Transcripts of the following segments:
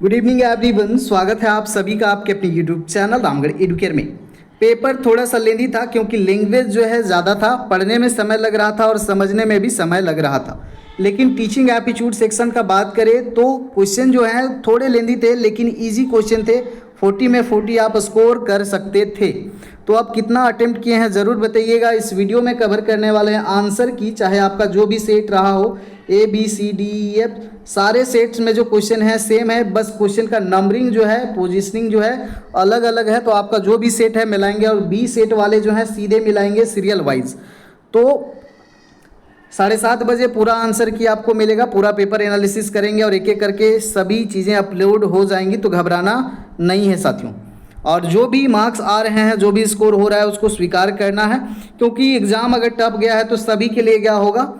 Good evening everyone, स्वागत है आप सभी का आपके अपने यूट्यूब चैनल रामगढ़ एडुकेयर में। पेपर थोड़ा सा लेंदी था क्योंकि लैंग्वेज जो है ज़्यादा था, पढ़ने में समय लग रहा था और समझने में भी समय लग रहा था। लेकिन टीचिंग एप्टीट्यूड सेक्शन का बात करें तो क्वेश्चन जो है थोड़े लेंदी थे लेकिन इजी क्वेश्चन थे। 40 में 40 आप स्कोर कर सकते थे। तो आप कितना अटेम्प्ट किए हैं ज़रूर बताइएगा। इस वीडियो में कवर करने वाले हैं आंसर की, चाहे आपका जो भी सेट रहा हो, ABCDEF सारे सेट्स में जो क्वेश्चन है सेम है, बस क्वेश्चन का नंबरिंग जो है, पोजीशनिंग जो है अलग अलग है। तो आपका जो भी सेट है मिलाएंगे और बी सेट वाले जो है सीधे मिलाएंगे सीरियल वाइज। तो 7:30 बजे पूरा आंसर की आपको मिलेगा, पूरा पेपर एनालिसिस करेंगे और एक एक करके सभी चीज़ें अपलोड हो जाएंगी, तो घबराना नहीं है साथियों। और जो भी मार्क्स आ रहे हैं, जो भी स्कोर हो रहा है उसको स्वीकार करना है, क्योंकि एग्ज़ाम अगर टफ गया है तो सभी के लिए क्या होगा।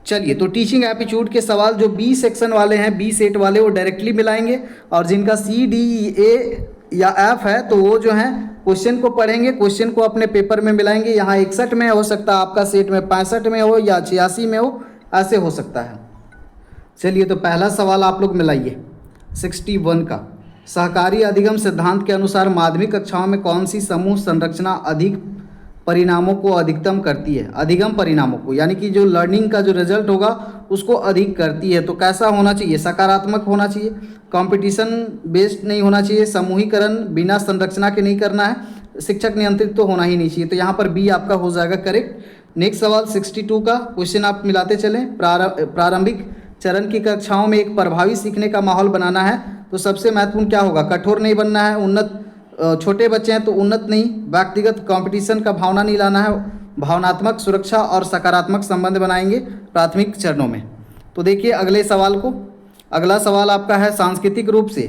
चलिए, तो टीचिंग एप्टीट्यूड के सवाल जो बी सेक्शन वाले हैं, बी सेट वाले, वो डायरेक्टली मिलाएंगे और जिनका C, D, A या F है तो वो जो है क्वेश्चन को पढ़ेंगे, क्वेश्चन को अपने पेपर में मिलाएंगे। यहाँ 61 में हो सकता है, आपका सेट में 65 में हो या 86 में हो, ऐसे हो सकता है। चलिए, तो पहला सवाल आप लोग मिलाइए 61 का। सहकारी अधिगम सिद्धांत के अनुसार माध्यमिक कक्षाओं में कौन सी समूह संरचना अधिक परिणामों को अधिकतम करती है? अधिगम परिणामों को, यानी कि जो लर्निंग का जो रिजल्ट होगा उसको अधिक करती है। तो कैसा होना चाहिए? सकारात्मक होना चाहिए, कंपटीशन बेस्ड नहीं होना चाहिए, समूहीकरण बिना संरचना के नहीं करना है, शिक्षक नियंत्रित तो होना ही नहीं चाहिए। तो यहाँ पर बी आपका हो जाएगा करेक्ट। नेक्स्ट सवाल 62 का क्वेश्चन आप मिलाते चलें। प्रारंभिक चरण की कक्षाओं में एक प्रभावी सीखने का माहौल बनाना है तो सबसे महत्वपूर्ण क्या होगा? कठोर नहीं बनना है, उन्नत छोटे बच्चे हैं तो उन्नत नहीं, व्यक्तिगत कंपटीशन का भावना नहीं लाना है, भावनात्मक सुरक्षा और सकारात्मक संबंध बनाएंगे प्राथमिक चरणों में। तो देखिए अगले सवाल को। अगला सवाल आपका है सांस्कृतिक रूप से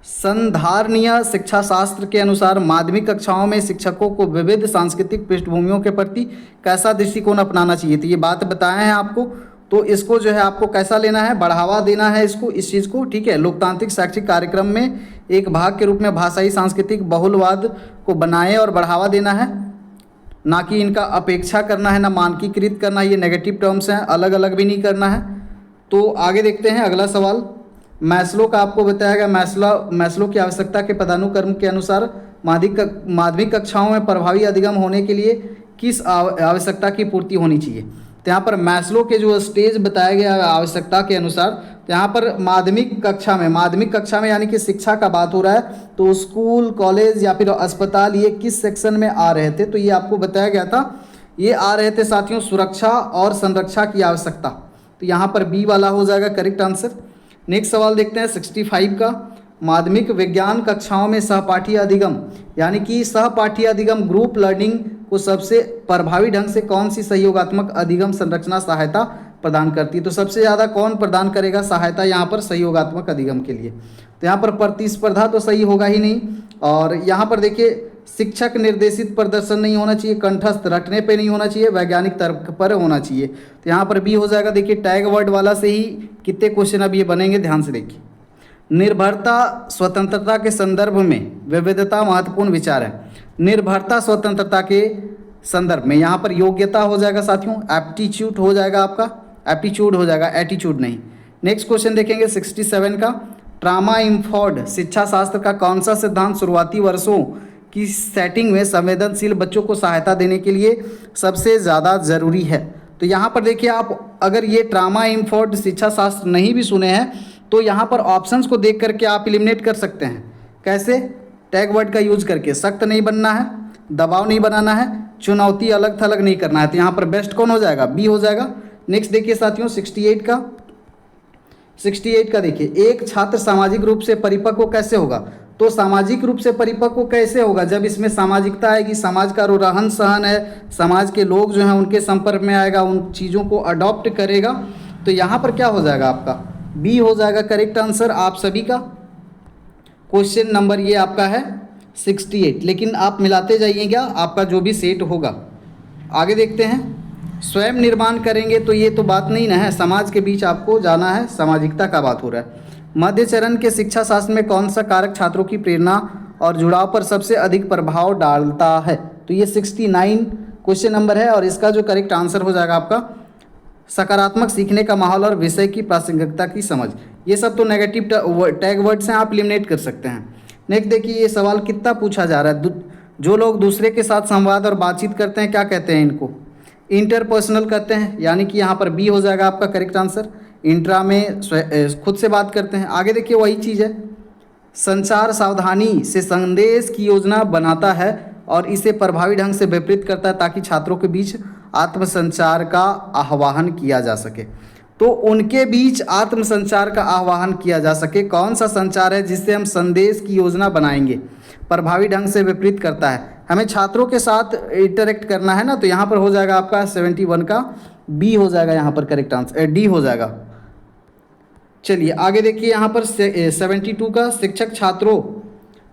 संधारणीय शिक्षा शास्त्र के अनुसार माध्यमिक कक्षाओं में शिक्षकों को विविध सांस्कृतिक पृष्ठभूमियों के प्रति कैसा दृष्टिकोण अपनाना चाहिए? तो ये बात बताए हैं आपको, तो इसको जो है आपको कैसा लेना है? बढ़ावा देना है इसको, इस चीज़ को, ठीक है। लोकतांत्रिक शैक्षिक कार्यक्रम में एक भाग के रूप में भाषाई सांस्कृतिक बहुलवाद को बनाएं और बढ़ावा देना है, ना कि इनका अपेक्षा करना है, ना मानकीकृत करना है। ये नेगेटिव टर्म्स हैं, अलग अलग भी नहीं करना है। तो आगे देखते हैं अगला सवाल। मैस्लो का आपको बताया गया, मैस्लो की आवश्यकता के पदानुक्रम के अनुसार माध्यमिक कक्षाओं में प्रभावी अधिगम होने के लिए किस आवश्यकता की पूर्ति होनी चाहिए? तो यहाँ पर मैस्लो के जो स्टेज बताया गया आवश्यकता के अनुसार, तो यहाँ पर माध्यमिक कक्षा में यानी कि शिक्षा का बात हो रहा है, तो स्कूल, कॉलेज या फिर अस्पताल ये किस सेक्शन में आ रहे थे? तो ये आपको बताया गया था, ये आ रहे थे साथियों सुरक्षा और संरक्षा की आवश्यकता। तो यहाँ पर बी वाला हो जाएगा करेक्ट आंसर। नेक्स्ट सवाल देखते हैं 65 का। माध्यमिक विज्ञान कक्षाओं में सहपाठी अधिगम यानी कि सहपाठी अधिगम ग्रुप लर्निंग को सबसे प्रभावी ढंग से कौन सी सहयोगात्मक अधिगम संरचना सहायता प्रदान करती है? तो सबसे ज़्यादा कौन प्रदान करेगा सहायता यहाँ पर सहयोगात्मक अधिगम के लिए? तो यहाँ पर प्रतिस्पर्धा तो सही होगा ही नहीं। और यहाँ पर देखिए शिक्षक निर्देशित प्रदर्शन नहीं होना चाहिए, कंठस्थ रटने पे नहीं होना चाहिए, वैज्ञानिक तर्क पर होना चाहिए। तो यहाँ पर बी हो जाएगा। देखिए टैग वर्ड वाला से ही कितने क्वेश्चन अब ये बनेंगे, ध्यान से देखिए। निर्भरता स्वतंत्रता के संदर्भ में विविधता महत्वपूर्ण विचार है। निर्भरता स्वतंत्रता के संदर्भ में यहाँ पर योग्यता हो जाएगा साथियों, एप्टीट्यूड हो जाएगा आपका, एप्टीट्यूड हो जाएगा, एटीट्यूड नहीं। नेक्स्ट क्वेश्चन देखेंगे 67 का। ट्रामा इन्फॉर्म्ड शिक्षा शास्त्र का कौन सा सिद्धांत शुरुआती वर्षों की सेटिंग में संवेदनशील बच्चों को सहायता देने के लिए सबसे ज़्यादा ज़रूरी है? तो यहाँ पर देखिए आप अगर ये ट्रामा इन्फॉर्म्ड शिक्षा शास्त्र नहीं भी सुने हैं तो यहाँ पर ऑप्शंस को देख करके आप एलिमिनेट कर सकते हैं। कैसे? टैग वर्ड का यूज करके। सख्त नहीं बनना है, दबाव नहीं बनाना है, चुनौती अलग थलग नहीं करना है। तो यहाँ पर बेस्ट कौन हो जाएगा? बी हो जाएगा। नेक्स्ट देखिए साथियों 68 का देखिए, एक छात्र सामाजिक रूप से परिपक्व कैसे होगा? तो सामाजिक रूप से परिपक्व कैसे होगा? जब इसमें सामाजिकता आएगी, समाज का रहन सहन है, समाज के लोग जो हैं उनके संपर्क में आएगा, उन चीज़ों को अडॉप्ट करेगा। तो यहाँ पर क्या हो जाएगा आपका? बी हो जाएगा करेक्ट आंसर आप सभी का। क्वेश्चन नंबर ये आपका है 68, लेकिन आप मिलाते जाइएगा आपका जो भी सेट होगा। आगे देखते हैं। स्वयं निर्माण करेंगे तो ये तो बात नहीं ना है, समाज के बीच आपको जाना है, सामाजिकता का बात हो रहा है। मध्य चरण के शिक्षा शास्त्र में कौन सा कारक छात्रों की प्रेरणा और जुड़ाव पर सबसे अधिक प्रभाव डालता है? तो ये 69 क्वेश्चन नंबर है और इसका जो करेक्ट आंसर हो जाएगा आपका सकारात्मक सीखने का माहौल और विषय की प्रासंगिकता की समझ। ये सब तो नेगेटिव टैग वर्ड्स हैं, आप एलिमिनेट कर सकते हैं। नेक्स्ट देखिए ये सवाल कितना पूछा जा रहा है। जो लोग दूसरे के साथ संवाद और बातचीत करते हैं क्या कहते हैं इनको? इंटरपर्सनल कहते हैं, यानी कि यहाँ पर बी हो जाएगा आपका करेक्ट आंसर। इंट्रा में खुद से बात करते हैं। आगे देखिए वही चीज़ है, संचार सावधानी से संदेश की योजना बनाता है और इसे प्रभावी ढंग से विपरीत करता है ताकि छात्रों के बीच आत्मसंचार का आह्वान किया जा सके। तो उनके बीच आत्मसंचार का आह्वान किया जा सके, कौन सा संचार है जिससे हम संदेश की योजना बनाएंगे? प्रभावी ढंग से विपरीत करता है, हमें छात्रों के साथ इंटरेक्ट करना है ना, तो यहाँ पर हो जाएगा आपका 71 का बी हो जाएगा यहाँ पर करेक्ट आंसर, डी हो जाएगा। चलिए आगे देखिए यहाँ पर 72 का शिक्षक छात्रों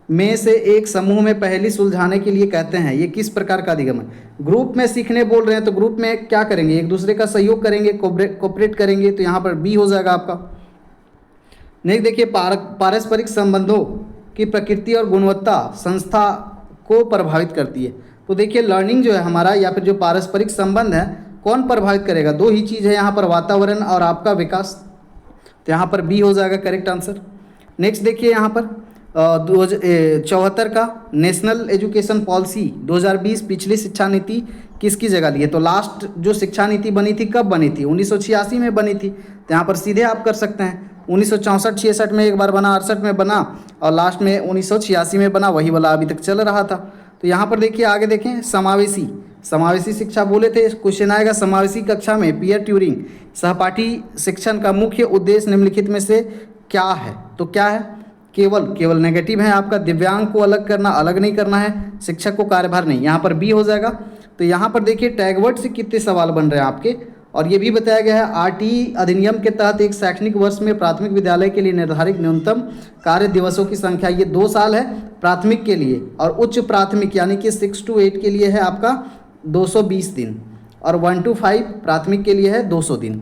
में से एक समूह में पहेली सुलझाने के लिए कहते हैं, ये किस प्रकार का अधिगम है? ग्रुप में सीखने बोल रहे हैं तो ग्रुप में क्या करेंगे? एक दूसरे का सहयोग करेंगे, कोऑपरेट करेंगे, तो यहाँ पर बी हो जाएगा आपका। नेक्स्ट देखिए पारस्परिक संबंधों की प्रकृति और गुणवत्ता संस्था को प्रभावित करती है। तो देखिए लर्निंग जो है हमारा या फिर जो पारस्परिक संबंध है कौन प्रभावित करेगा? दो ही चीज़ है यहाँ पर, वातावरण और आपका विकास, तो यहाँ पर बी हो जाएगा करेक्ट आंसर। नेक्स्ट देखिए यहाँ पर 74 का नेशनल एजुकेशन पॉलिसी 2020 पिछली शिक्षा नीति किसकी जगह ली है? तो लास्ट जो शिक्षा नीति बनी थी कब बनी थी? 1986 में बनी थी, तो यहाँ पर सीधे आप कर सकते हैं 1964-66 में एक बार बना, 68 में बना और लास्ट में 1986 में बना, वही वाला अभी तक चल रहा था। तो यहाँ पर देखिए आगे देखें समावेशी शिक्षा बोले थे, क्वेश्चन आएगा समावेशी कक्षा में पीयर ट्यूरिंग सहपाठी शिक्षण का मुख्य उद्देश्य निम्नलिखित में से क्या है? तो क्या है? केवल नेगेटिव है आपका, दिव्यांग को अलग करना, अलग नहीं करना है, शिक्षक को कार्यभार नहीं, यहाँ पर बी हो जाएगा। तो यहाँ पर देखिए टैगवर्ड से कितने सवाल बन रहे हैं आपके, और ये भी बताया गया है आरटी अधिनियम के तहत एक शैक्षणिक वर्ष में प्राथमिक विद्यालय के लिए निर्धारित न्यूनतम कार्य दिवसों की संख्या ये 2 साल है प्राथमिक के लिए, और उच्च प्राथमिक यानी कि 6 to 8 के लिए है आपका 220 दिन, और 1 to 5 प्राथमिक के लिए है 200 दिन।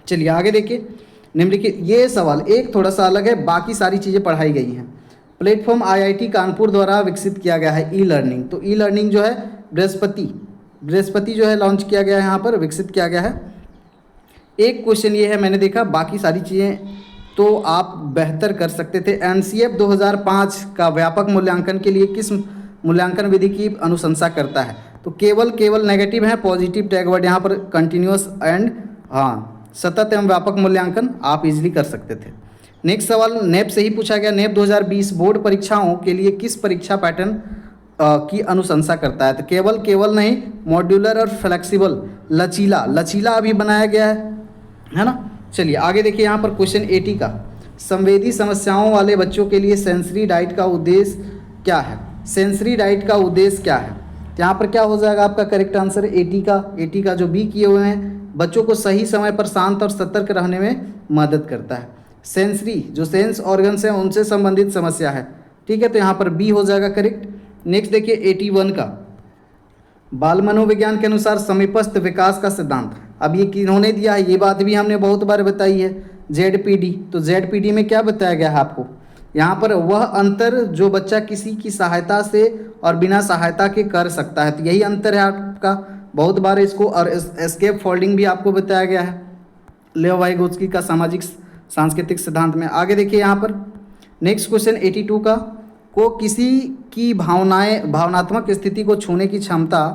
चलिए आगे देखिए निम्नलिखित, ये सवाल एक थोड़ा सा अलग है, बाकी सारी चीज़ें पढ़ाई गई हैं। प्लेटफॉर्म आईआईटी कानपुर द्वारा विकसित किया गया है ई लर्निंग, तो ई लर्निंग जो है बृहस्पति जो है लॉन्च किया गया है, यहाँ पर विकसित किया गया है। एक क्वेश्चन ये है मैंने देखा, बाकी सारी चीज़ें तो आप बेहतर कर सकते थे। एनसीएफ 2005 का व्यापक मूल्यांकन के लिए किस मूल्यांकन विधि की अनुशंसा करता है? तो केवल नेगेटिव है, पॉजिटिव टैगवर्ड यहाँ पर कंटिन्यूअस एंड सतत एवं व्यापक मूल्यांकन आप इजीली कर सकते थे। नेक्स्ट सवाल नेप से ही पूछा गया, नेप 2020 बोर्ड परीक्षाओं के लिए किस परीक्षा पैटर्न की अनुशंसा करता है? तो केवल नहीं, मॉड्यूलर और फ्लेक्सिबल, लचीला अभी बनाया गया है ना। चलिए आगे देखिए यहाँ पर क्वेश्चन 80 का, संवेदी समस्याओं वाले बच्चों के लिए सेंसरी डाइट का उद्देश्य क्या है? सेंसरी डाइट का उद्देश्य क्या है? तो यहाँ पर क्या हो जाएगा आपका करेक्ट आंसर 80 का जो बी किए हुए हैं, बच्चों को सही समय पर शांत और सतर्क रहने में मदद करता है। सेंसरी जो सेंस ऑर्गन्स हैं उनसे संबंधित समस्या है, ठीक है, तो यहाँ पर बी हो जाएगा करेक्ट। नेक्स्ट देखिए 81 का, बाल मनोविज्ञान के अनुसार समीपस्थ विकास का सिद्धांत, अब ये किन्होंने दिया है? ये बात भी हमने बहुत बार बताई है, जेडपीडी। तो जेडपीडी में क्या बताया गया है आपको? यहाँ पर वह अंतर जो बच्चा किसी की सहायता से और बिना सहायता के कर सकता है, तो यही अंतर है आपका। बहुत बार इसको और एस्केप फोल्डिंग भी आपको बताया गया है लेओ वाइगोत्स्की का सामाजिक सांस्कृतिक सिद्धांत में। आगे देखिए यहाँ पर नेक्स्ट क्वेश्चन 82 का, को किसी की भावनात्मक स्थिति को छूने की क्षमता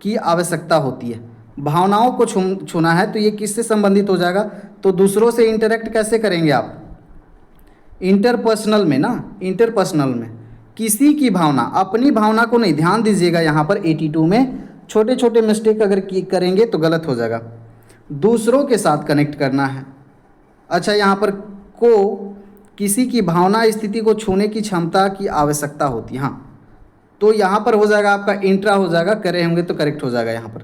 की आवश्यकता होती है। भावनाओं को छूना है तो ये किससे संबंधित हो जाएगा? तो दूसरों से इंटरेक्ट कैसे करेंगे आप? इंटरपर्सनल में किसी की भावना, अपनी भावना को नहीं, ध्यान दीजिएगा यहाँ पर 82 में छोटे छोटे मिस्टेक अगर करेंगे तो गलत हो जाएगा। दूसरों के साथ कनेक्ट करना है। अच्छा यहाँ पर को किसी की भावना स्थिति को छूने की क्षमता की आवश्यकता होती है, हाँ, तो यहाँ पर हो जाएगा आपका इंट्रा हो जाएगा, करे होंगे तो करेक्ट हो जाएगा यहाँ पर।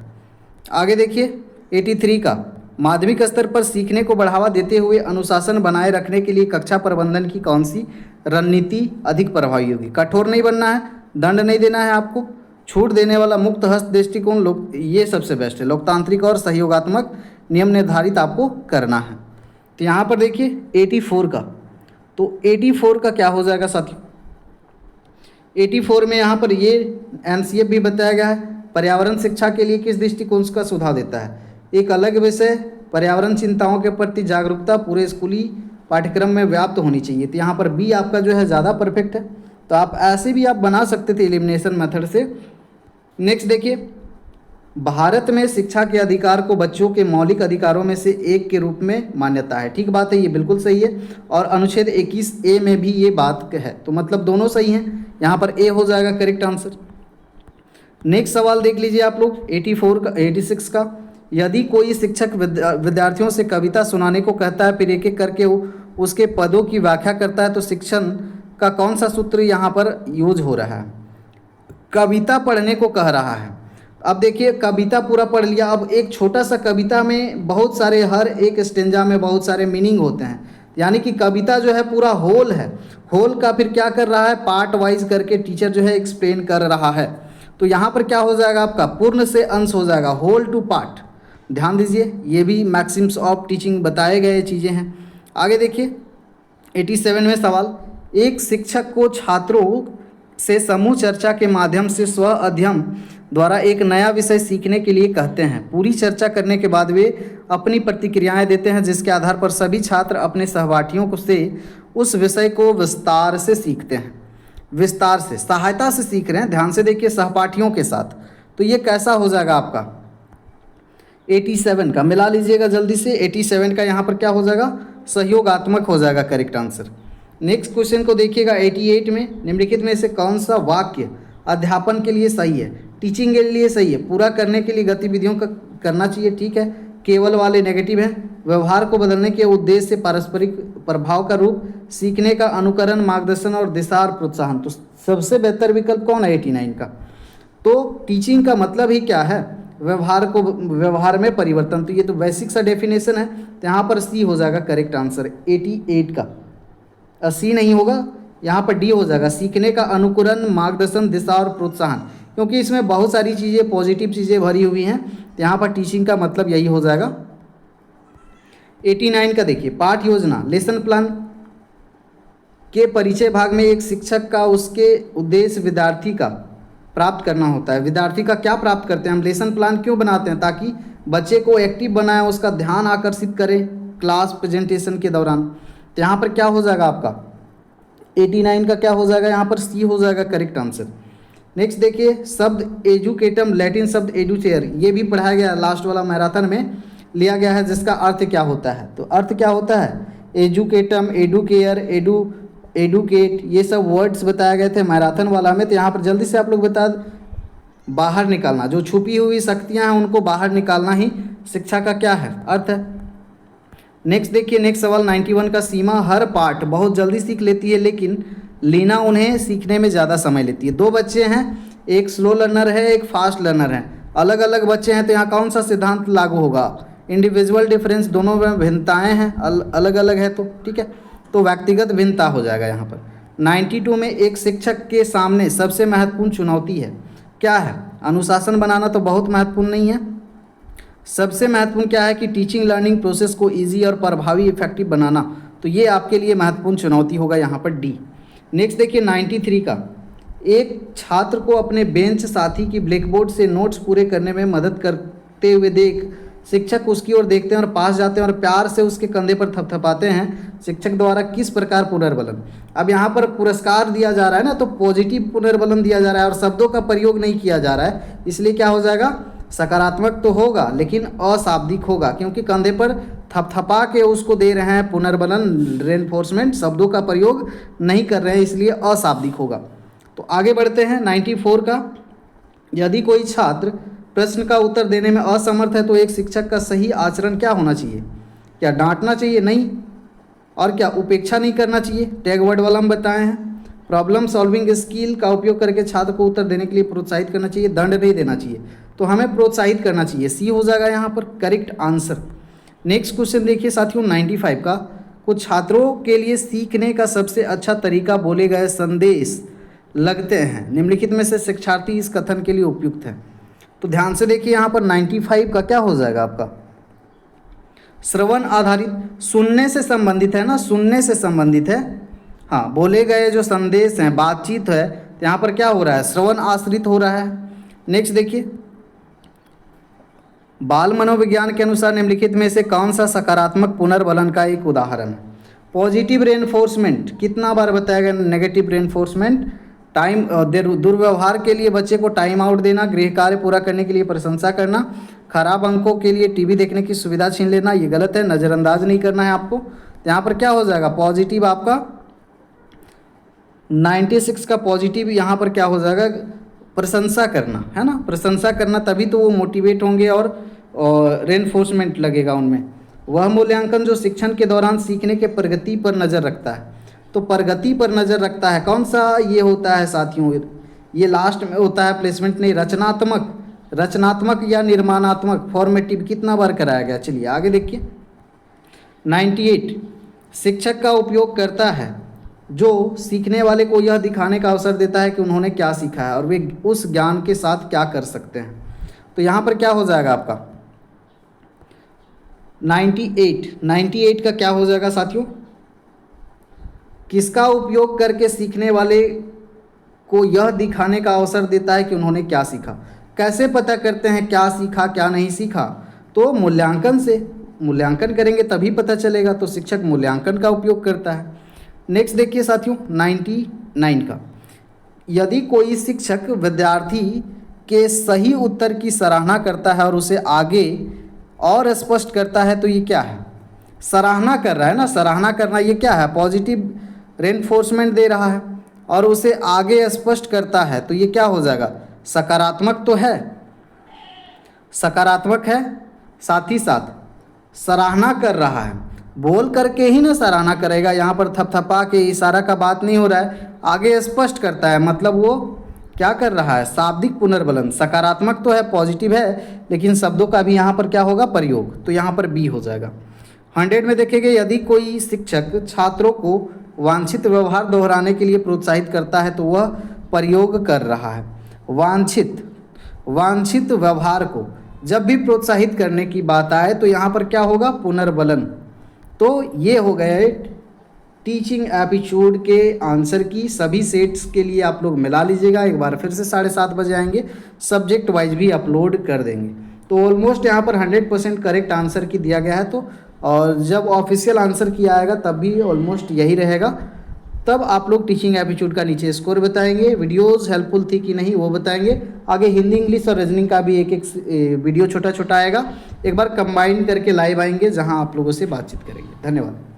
आगे देखिए 83 का, माध्यमिक स्तर पर सीखने को बढ़ावा देते हुए अनुशासन बनाए रखने के लिए कक्षा प्रबंधन की कौन सी रणनीति अधिक प्रभावी होगी? कठोर नहीं बनना है, दंड नहीं देना है आपको, छूट देने वाला मुक्त हस्त दृष्टिकोण, ये सबसे बेस्ट है। लोकतांत्रिक और सहयोगात्मक नियम निर्धारित आपको करना है। तो यहाँ पर देखिए 84 का, तो 84 का क्या हो जाएगा साथियों? 84 में यहाँ पर ये एनसीएफ भी बताया गया है, पर्यावरण शिक्षा के लिए किस दृष्टिकोण का सुझाव देता है? एक अलग विषय, पर्यावरण चिंताओं के प्रति जागरूकता, पूरे स्कूली पाठ्यक्रम में व्याप्त होनी चाहिए। तो यहाँ पर बी आपका जो है ज़्यादा परफेक्ट है। तो आप ऐसे भी आप बना सकते थे एलिमिनेशन मेथड से। नेक्स्ट देखिए, भारत में शिक्षा के अधिकार को बच्चों के मौलिक अधिकारों में से एक के रूप में मान्यता है। ठीक बात है, ये बिल्कुल सही है। और अनुच्छेद 21A में भी ये बात है, तो मतलब दोनों सही हैं। यहाँ पर ए हो जाएगा करेक्ट आंसर। नेक्स्ट सवाल देख लीजिए आप लोग 86 का। यदि कोई शिक्षक विद्यार्थियों से कविता सुनाने को कहता है, फिर एक एक करके उसके पदों की व्याख्या करता है, तो शिक्षण का कौन सा सूत्र यहाँ पर यूज हो रहा है? कविता पढ़ने को कह रहा है। अब देखिए, कविता पूरा पढ़ लिया, अब एक छोटा सा कविता में बहुत सारे, हर एक स्टेंजा में बहुत सारे मीनिंग होते हैं, यानी कि कविता जो है पूरा होल है। होल का फिर क्या कर रहा है, पार्ट वाइज करके टीचर जो है एक्सप्लेन कर रहा है। तो यहाँ पर क्या हो जाएगा आपका, पूर्ण से अंश हो जाएगा, होल टू पार्ट। ध्यान दीजिए, ये भी मैक्सिम्स ऑफ टीचिंग बताए गए चीज़ें हैं। आगे देखिए 87 में सवाल, एक शिक्षक को छात्रों से समूह चर्चा के माध्यम से स्व अध्ययन द्वारा एक नया विषय सीखने के लिए कहते हैं। पूरी चर्चा करने के बाद वे अपनी प्रतिक्रियाएं देते हैं, जिसके आधार पर सभी छात्र अपने सहपाठियों को से उस विषय को विस्तार से सीखते हैं। विस्तार से, सहायता से सीख रहे हैं, ध्यान से देखिए, सहपाठियों के साथ। तो ये कैसा हो जाएगा आपका 87 का, मिला लीजिएगा जल्दी से। 87 का यहाँ पर क्या हो जाएगा, सहयोगात्मक हो जाएगा करेक्ट आंसर। नेक्स्ट क्वेश्चन को देखिएगा 88 में, निम्नलिखित में से कौन सा वाक्य अध्यापन के लिए सही है, टीचिंग के लिए सही है? पूरा करने के लिए गतिविधियों का करना चाहिए, ठीक है। केवल वाले नेगेटिव हैं। व्यवहार को बदलने के उद्देश्य से पारस्परिक प्रभाव का रूप, सीखने का अनुकरण, मार्गदर्शन और दिशा और प्रोत्साहन। तो सबसे बेहतर विकल्प कौन है 89 का? तो टीचिंग का मतलब ही क्या है, व्यवहार को, व्यवहार में परिवर्तन। तो ये तो बेसिक सा डेफिनेशन है, तो यहाँ पर सी हो जाएगा करेक्ट आंसर 88 का। सी नहीं होगा, यहाँ पर डी हो जाएगा, सीखने का अनुकरण, मार्गदर्शन, दिशा और प्रोत्साहन, क्योंकि इसमें बहुत सारी चीज़ें, पॉजिटिव चीज़ें भरी हुई हैं। तो यहाँ पर टीचिंग का मतलब यही हो जाएगा। 89 का देखिए, पाठ योजना, लेसन प्लान के परिचय भाग में एक शिक्षक का उसके उद्देश्य विद्यार्थी का प्राप्त करना होता है। विद्यार्थी का क्या प्राप्त करते हैं हम? लेसन प्लान क्यों बनाते हैं? ताकि बच्चे को एक्टिव बनाएं, उसका ध्यान आकर्षित करें क्लास प्रेजेंटेशन के दौरान। तो यहाँ पर क्या हो जाएगा आपका 89 का क्या हो जाएगा, यहाँ पर सी हो जाएगा करेक्ट आंसर। नेक्स्ट देखिए, शब्द एजुकेटम, लैटिन शब्द एडुचेयर, ये भी पढ़ाया गया लास्ट वाला मैराथन में लिया गया है, जिसका अर्थ क्या होता है? तो अर्थ क्या होता है, एजुकेटम, एडुकेयर, एडुकेट, ये सब वर्ड्स बताए गए थे मैराथन वाला में। तो यहाँ पर जल्दी से आप लोग बता, बाहर निकालना, जो छुपी हुई शक्तियाँ हैं उनको बाहर निकालना ही शिक्षा का क्या है, अर्थ है। नेक्स्ट देखिए, नेक्स्ट सवाल 91 का, सीमा हर पाठ बहुत जल्दी सीख लेती है, लेकिन लीना उन्हें सीखने में ज़्यादा समय लेती है। दो बच्चे हैं, एक स्लो लर्नर है, एक फास्ट लर्नर है, अलग अलग बच्चे हैं, तो यहाँ कौन सा सिद्धांत लागू होगा? इंडिविजुअल डिफरेंस, दोनों में भिन्नताएं हैं, अलग अलग है, तो ठीक है, तो व्यक्तिगत भिन्नता हो जाएगा यहाँ पर। 92 में, एक शिक्षक के सामने सबसे महत्वपूर्ण चुनौती है, क्या है? अनुशासन बनाना तो बहुत महत्वपूर्ण नहीं है, सबसे महत्वपूर्ण क्या है कि टीचिंग लर्निंग प्रोसेस को ईजी और प्रभावी इफेक्टिव बनाना। तो ये आपके लिए महत्वपूर्ण चुनौती होगा यहाँ पर डी। नेक्स्ट देखिए 93 का, एक छात्र को अपने बेंच साथी की ब्लैकबोर्ड से नोट्स पूरे करने में मदद करते हुए देख शिक्षक उसकी ओर देखते हैं और पास जाते हैं और प्यार से उसके कंधे पर थपथपाते हैं। शिक्षक द्वारा किस प्रकार पुनर्बलन? अब यहाँ पर पुरस्कार दिया जा रहा है ना, तो पॉजिटिव पुनर्बलन दिया जा रहा है और शब्दों का प्रयोग नहीं किया जा रहा है, इसलिए क्या हो जाएगा, सकारात्मक तो होगा लेकिन अशाब्दिक होगा, क्योंकि कंधे पर थपथपा के उसको दे रहे हैं पुनर्बलन, रेनफोर्समेंट, शब्दों का प्रयोग नहीं कर रहे हैं, इसलिए अशाब्दिक होगा। तो आगे बढ़ते हैं 94 का, यदि कोई छात्र प्रश्न का उत्तर देने में असमर्थ है तो एक शिक्षक का सही आचरण क्या होना चाहिए? क्या डांटना चाहिए? नहीं। और क्या उपेक्षा नहीं करना चाहिए? टैग वर्ड वाला हम बताए हैं। प्रॉब्लम सॉल्विंग स्किल का उपयोग करके छात्र को उत्तर देने के लिए प्रोत्साहित करना चाहिए, दंड नहीं देना चाहिए। तो हमें प्रोत्साहित करना चाहिए, सी हो जाएगा यहाँ पर करेक्ट आंसर। नेक्स्ट क्वेश्चन देखिए साथियों 95 का, कुछ छात्रों के लिए सीखने का सबसे अच्छा तरीका बोले गए संदेश लगते हैं, निम्नलिखित में से शिक्षार्थी इस कथन के लिए उपयुक्त है। तो ध्यान से देखिए यहाँ पर 95 का क्या हो जाएगा आपका, श्रवण आधारित, सुनने से संबंधित है ना, सुनने से संबंधित है। हाँ, बोले गए जो संदेश हैं, बातचीत है, तो यहाँ पर क्या हो रहा है, श्रवण आश्रित हो रहा है। नेक्स्ट देखिए, बाल मनोविज्ञान के अनुसार निम्नलिखित में से कौन सा सकारात्मक पुनर्बलन का एक उदाहरण है? पॉजिटिव रेनफोर्समेंट, कितना बार बताया गया नेगेटिव रेनफोर्समेंट? टाइम दुर्व्यवहार के लिए बच्चे को टाइम आउट देना, गृह कार्य पूरा करने के लिए प्रशंसा करना, खराब अंकों के लिए टीवी देखने की सुविधा छीन लेना, ये गलत है, नज़रअंदाज नहीं करना है आपको। यहाँ पर क्या हो जाएगा? पॉजिटिव आपका 96 का पॉजिटिव यहाँ पर क्या हो जाएगा? प्रशंसा करना, है ना, प्रशंसा करना, तभी तो वो मोटिवेट होंगे और रेनफोर्समेंट लगेगा उनमें। वह मूल्यांकन जो शिक्षण के दौरान सीखने के प्रगति पर नज़र रखता है, तो प्रगति पर नज़र रखता है, कौन सा ये होता है साथियों? ये लास्ट में होता है, प्लेसमेंट नहीं, रचनात्मक, रचनात्मक या निर्माणात्मक, फॉर्मेटिव कितना बार कराया गया? चलिए आगे देखिए। 98 शिक्षक का उपयोग करता है जो सीखने वाले को यह दिखाने का अवसर देता है कि उन्होंने क्या सीखा है और वे उस ज्ञान के साथ क्या कर सकते हैं। तो यहाँ पर क्या हो जाएगा आपका? 98 का क्या हो जाएगा साथियों? किसका उपयोग करके सीखने वाले को यह दिखाने का अवसर देता है कि उन्होंने क्या सीखा। कैसे पता करते हैं क्या सीखा क्या नहीं सीखा? तो मूल्यांकन से, मूल्यांकन करेंगे तभी पता चलेगा, तो शिक्षक मूल्यांकन का उपयोग करता है। नेक्स्ट देखिए साथियों 99 का, यदि कोई शिक्षक विद्यार्थी के सही उत्तर की सराहना करता है और उसे आगे और स्पष्ट करता है, तो ये क्या है? सराहना कर रहा है ना, सराहना करना ये क्या है? पॉजिटिव रेनफोर्समेंट दे रहा है और उसे आगे स्पष्ट करता है, तो ये क्या हो जाएगा? सकारात्मक तो है, सकारात्मक है, साथ ही साथ सराहना कर रहा है, बोल करके ही ना सराहना करेगा, यहाँ पर थपथपा के इशारा का बात नहीं हो रहा है, आगे स्पष्ट करता है, मतलब वो क्या कर रहा है? शाब्दिक पुनर्बलन। सकारात्मक तो है, पॉजिटिव है, लेकिन शब्दों का भी यहाँ पर क्या होगा? प्रयोग, तो यहाँ पर बी हो जाएगा। 100 में देखेंगे, यदि कोई शिक्षक छात्रों को वांछित व्यवहार दोहराने के लिए प्रोत्साहित करता है तो वह प्रयोग कर रहा है। वांछित व्यवहार को जब भी प्रोत्साहित करने की बात आए तो यहाँ पर क्या होगा? पुनर्बलन। तो ये हो गए टीचिंग एपिट्यूड के आंसर की। सभी सेट्स के लिए आप लोग मिला लीजिएगा, एक बार फिर से 7:30 बजे आएंगे, सब्जेक्ट वाइज भी अपलोड कर देंगे। तो ऑलमोस्ट यहाँ पर 100% करेक्ट आंसर की दिया गया है, तो और जब ऑफिशियल आंसर की आएगा तब भी ऑलमोस्ट यही रहेगा। तब आप लोग टीचिंग एप्टीट्यूड का नीचे स्कोर बताएंगे, वीडियोस हेल्पफुल थी कि नहीं वो बताएंगे। आगे हिंदी, इंग्लिश और रीजनिंग का भी एक वीडियो छोटा छोटा आएगा, एक बार कंबाइन करके लाइव आएंगे जहां आप लोगों से बातचीत करेंगे। धन्यवाद।